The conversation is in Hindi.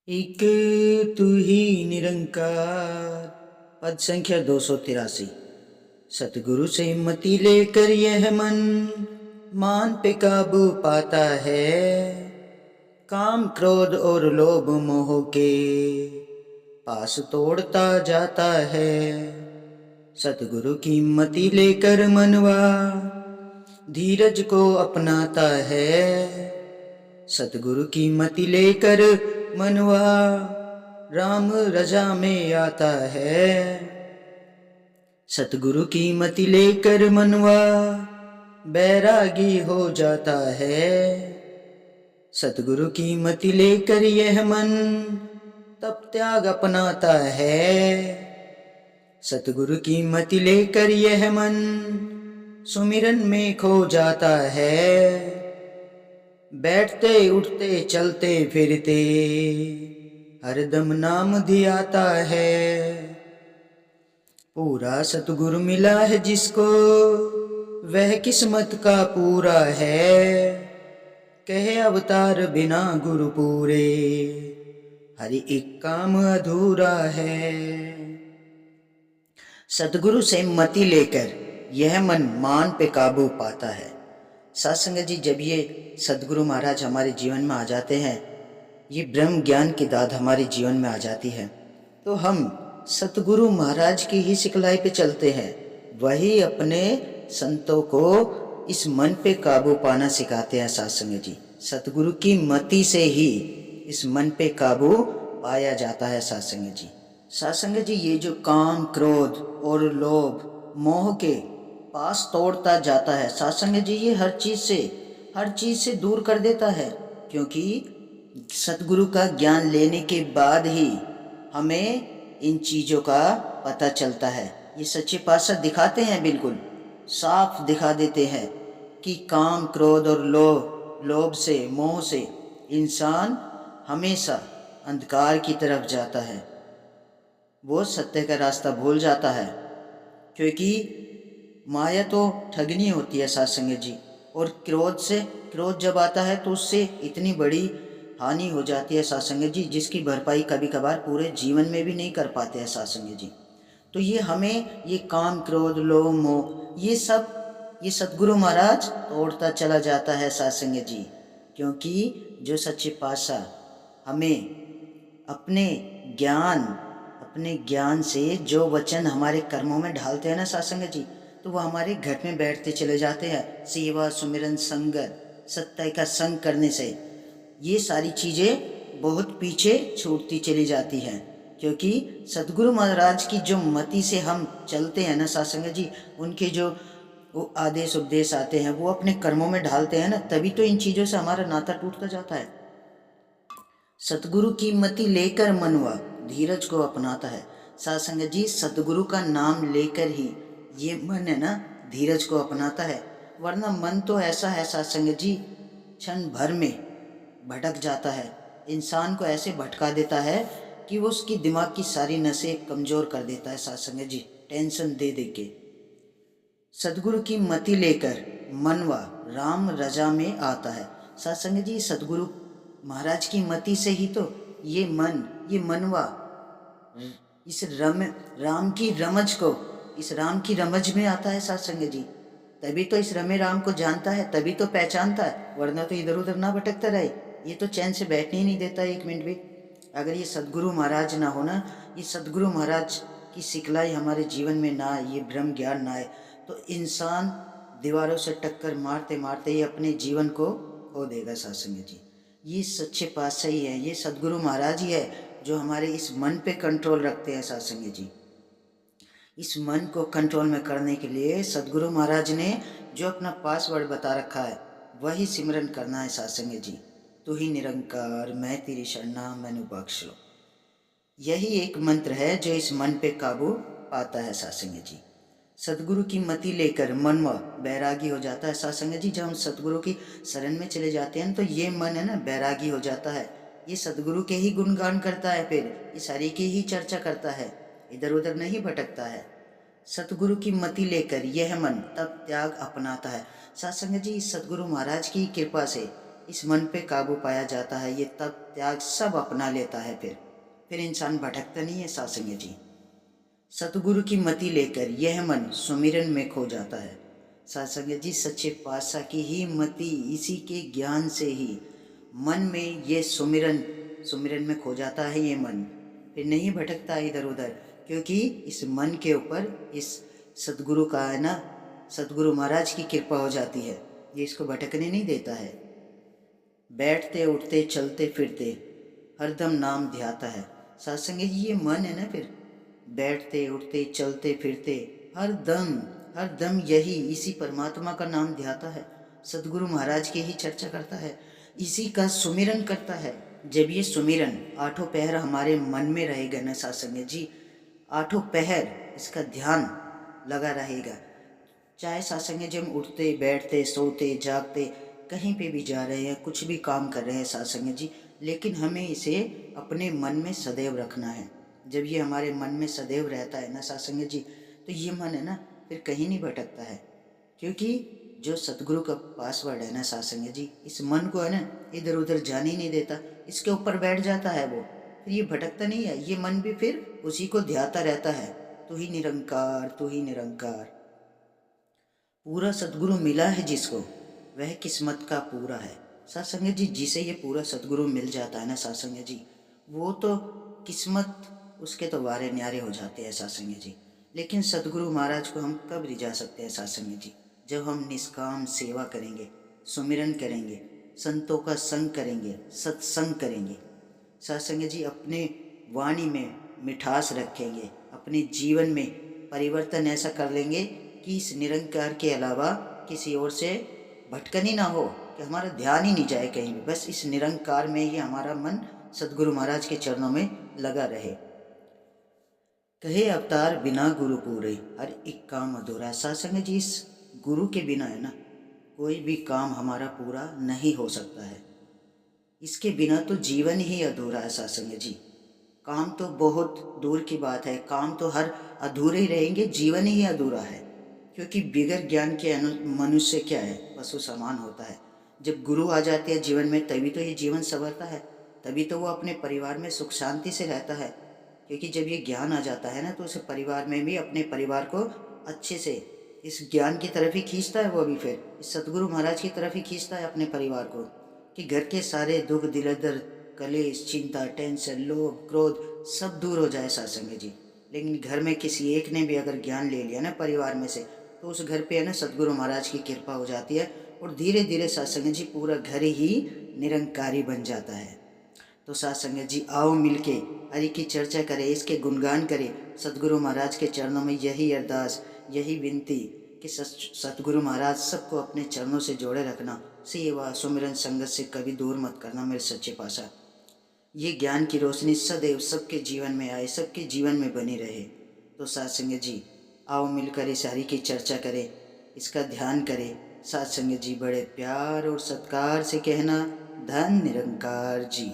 एक तू ही निरंकार। पद संख्या 283। सतगुरु से मति लेकर यह मन मान पे काबू पाता है। काम क्रोध और लोभ मोह के पास तोड़ता जाता है। सतगुरु की मति लेकर मनवा धीरज को अपनाता है। सतगुरु की मति लेकर मनवा राम रजा में आता है। सतगुरु की मति लेकर मनवा बैरागी हो जाता है। सतगुरु की मति लेकर यह मन तप त्याग अपनाता है। सतगुरु की मति लेकर यह मन सुमिरन में खो जाता है। बैठते उठते चलते फिरते हरदम नाम धियाता है। पूरा सतगुरु मिला है जिसको वह किस्मत का पूरा है। कहे अवतार बिना गुरु पूरे हर एक काम अधूरा है। सतगुरु से मति लेकर यह मन मान पे काबू पाता है। सत्संग जी, जब ये सतगुरु महाराज हमारे जीवन में आ जाते हैं, ये ब्रह्म ज्ञान की दाद हमारे जीवन में आ जाती है, तो हम सतगुरु महाराज की ही सिखलाई पे चलते हैं। वही अपने संतों को इस मन पे काबू पाना सिखाते हैं। सत्संग जी, सतगुरु की मति से ही इस मन पे काबू पाया जाता है। सत्संग जी, सत्संग जी, ये जो काम क्रोध और लोभ मोह के पास तोड़ता जाता है, सत्संग जी, ये हर चीज से दूर कर देता है। क्योंकि सतगुरु का ज्ञान लेने के बाद ही हमें इन चीज़ों का पता चलता है। ये सच्चे पातशाह दिखाते हैं, बिल्कुल साफ दिखा देते हैं कि काम क्रोध और लोभ से मोह से इंसान हमेशा अंधकार की तरफ जाता है। वो सत्य का रास्ता भूल जाता है। क्योंकि माया तो ठगनी होती है सत्संग जी, और क्रोध जब आता है तो उससे इतनी बड़ी हानि हो जाती है सत्संग जी, जिसकी भरपाई कभी कभार पूरे जीवन में भी नहीं कर पाते हैं सत्संग जी। तो ये हमें ये काम क्रोध लोभ मोह ये सतगुरु महाराज तोड़ता चला जाता है सत्संग जी। क्योंकि जो सच्चे पातशाह हमें अपने ज्ञान से जो वचन हमारे कर्मों में ढालते हैं ना सत्संग जी, तो वो हमारे घर में बैठते चले जाते हैं। सेवा सुमिरन संगत सत्य का संग करने से ये सारी चीज़ें बहुत पीछे छूटती चली जाती हैं। क्योंकि सतगुरु महाराज की जो मति से हम चलते हैं ना सत्संग जी, उनके जो वो आदेश उपदेश आते हैं वो अपने कर्मों में ढालते हैं ना, तभी तो इन चीज़ों से हमारा नाता टूटता जाता है। सतगुरु की मति लेकर मनवा धीरज को अपनाता है। सत्संग जी, सतगुरु का नाम लेकर ही ये मन है ना धीरज को अपनाता है। वरना मन तो ऐसा है सत्संग जी, क्षण भर में भटक जाता है। इंसान को ऐसे भटका देता है कि वो उसकी दिमाग की सारी नसें कमज़ोर कर देता है सत्संग जी, टेंशन दे दे के। सतगुरु की मति लेकर मनवा राम रजा में आता है। सत्संग जी, सतगुरु महाराज की मति से ही तो ये मनवा इस राम की रमज में आता है सत्संग जी। तभी तो इस रमे राम को जानता है, तभी तो पहचानता है, वरना तो इधर उधर ना भटकता रहे। ये तो चैन से बैठने ही नहीं देता एक मिनट भी। अगर ये सतगुरु महाराज ना हो ना, ये सतगुरु महाराज की सिखलाई हमारे जीवन में ना आए, ये ब्रह्म ज्ञान ना आए, तो इंसान दीवारों से टक्कर मारते मारते ही अपने जीवन को खो देगा सत्संग जी। ये सच्चे पातशाह ही है, ये सतगुरु महाराज ही है जो हमारे इस मन पे कंट्रोल रखते हैं सत्संग जी। इस मन को कंट्रोल में करने के लिए सतगुरु महाराज ने जो अपना पासवर्ड बता रखा है वही सिमरन करना है सत्संग जी। तू ही निरंकार मैं तेरी शरणा मैनू बख्श लो, यही एक मंत्र है जो इस मन पे काबू पाता है सत्संग जी। सतगुरु की मति लेकर मनवा बैरागी हो जाता है सत्संग जी। जब हम सतगुरु की शरण में चले जाते हैं तो ये मन है ना बैरागी हो जाता है। ये सतगुरु के ही गुणगान करता है, फिर ये सारी की ही चर्चा करता है, इधर उधर नहीं भटकता है। सतगुरु की मति लेकर यह मन तप त्याग अपनाता है। सत्संग जी, सतगुरु महाराज की कृपा से इस मन पे काबू पाया जाता है, ये तप त्याग सब अपना लेता है, फिर इंसान भटकता नहीं है सासंग जी। सतगुरु की मति लेकर यह मन सुमिरन में खो जाता है। सासंग जी, सच्चे पातशाह की ही मति, इसी के ज्ञान से ही मन में ये सुमिरन में खो जाता है ये मन, फिर नहीं भटकता इधर उधर, क्योंकि इस मन के ऊपर इस सतगुरु का है ना, सतगुरु महाराज की कृपा हो जाती है, ये इसको भटकने नहीं देता है। बैठते उठते चलते फिरते हरदम नाम ध्याता है। सत्संग जी, ये मन है ना, फिर बैठते उठते चलते फिरते हर दम यही इसी परमात्मा का नाम ध्याता है, सदगुरु महाराज की ही चर्चा करता है, इसी का सुमिरन करता है। जब ये सुमिरन आठों पहर हमारे मन में रहेगा ना सत्संग जी, आठों पहर इसका ध्यान लगा रहेगा, चाहे सत्संग जी हम उठते बैठते सोते जागते कहीं पे भी जा रहे हैं, कुछ भी काम कर रहे हैं सत्संग जी, लेकिन हमें इसे अपने मन में सदैव रखना है। जब ये हमारे मन में सदैव रहता है ना सत्संग जी, तो ये मन है ना फिर कहीं नहीं भटकता है, क्योंकि जो सतगुरु का पासवर्ड है ना सत्संग जी, इस मन को है ना इधर उधर जाने ही नहीं देता, इसके ऊपर बैठ जाता है वो, फिर ये भटकता नहीं है, ये मन भी फिर उसी को ध्याता रहता है, तू ही निरंकार तू ही निरंकार। पूरा सतगुरु मिला है जिसको, वह किस्मत का पूरा है। सत्संग जी, जिसे ये पूरा सतगुरु मिल जाता है ना सत्संग जी, वो तो किस्मत उसके तो वारे न्यारे हो जाते हैं सत्संग जी। लेकिन सतगुरु महाराज को हम कब रिझा सकते हैं सत्संग जी? जब हम निष्काम सेवा करेंगे, सुमिरन करेंगे, संतों का संग करेंगे, सत्संग करेंगे। सत्संग जी, अपने वाणी में मिठास रखेंगे, अपने जीवन में परिवर्तन ऐसा कर लेंगे कि इस निरंकार के अलावा किसी और से भटकन ही ना हो, कि हमारा ध्यान ही नहीं जाए कहीं भी, बस इस निरंकार में ही हमारा मन सदगुरु महाराज के चरणों में लगा रहे। कहे अवतार बिना गुरु पूरे, हर एक काम अधूरा। सत्संग जी, इस गुरु के बिना है ना कोई भी काम हमारा पूरा नहीं हो सकता है, इसके बिना तो जीवन ही अधूरा है सत्संग जी। काम तो बहुत दूर की बात है, काम तो हर अधूरे ही रहेंगे, जीवन ही अधूरा है, क्योंकि बिगड़ ज्ञान के मनुष्य क्या है, पशु समान होता है। जब गुरु आ जाते हैं जीवन में तभी तो ये जीवन संवरता है, तभी तो वो अपने परिवार में सुख शांति से रहता है, क्योंकि जब ये ज्ञान आ जाता है ना तो उसे परिवार में भी अपने परिवार को अच्छे से इस ज्ञान की तरफ ही खींचता है, वो भी फिर इस सतगुरु महाराज की तरफ ही खींचता है अपने परिवार को, कि घर के सारे दुख दिलदर कलेश चिंता टेंशन लोभ क्रोध सब दूर हो जाए सत्संग जी। लेकिन घर में किसी एक ने भी अगर ज्ञान ले लिया ना परिवार में से, तो उस घर पे है ना सतगुरु महाराज की कृपा हो जाती है, और धीरे धीरे सत्संग जी पूरा घर ही निरंकारी बन जाता है। तो सत्संग जी, आओ मिलके हरि की चर्चा करें, इसके गुणगान करें। सतगुरु महाराज के चरणों में यही अरदास, यही विनती कि सतगुरु महाराज सबको अपने चरणों से जोड़े रखना, सेवा सुमिरन संगत से कभी दूर मत करना मेरे सच्चे पातशाह। ये ज्ञान की रोशनी सदैव सबके जीवन में आए, सबके जीवन में बनी रहे। तो सत्संग जी, आओ मिलकर इस हरि की चर्चा करें, इसका ध्यान करें। सत्संग जी, बड़े प्यार और सत्कार से कहना, धन निरंकार जी।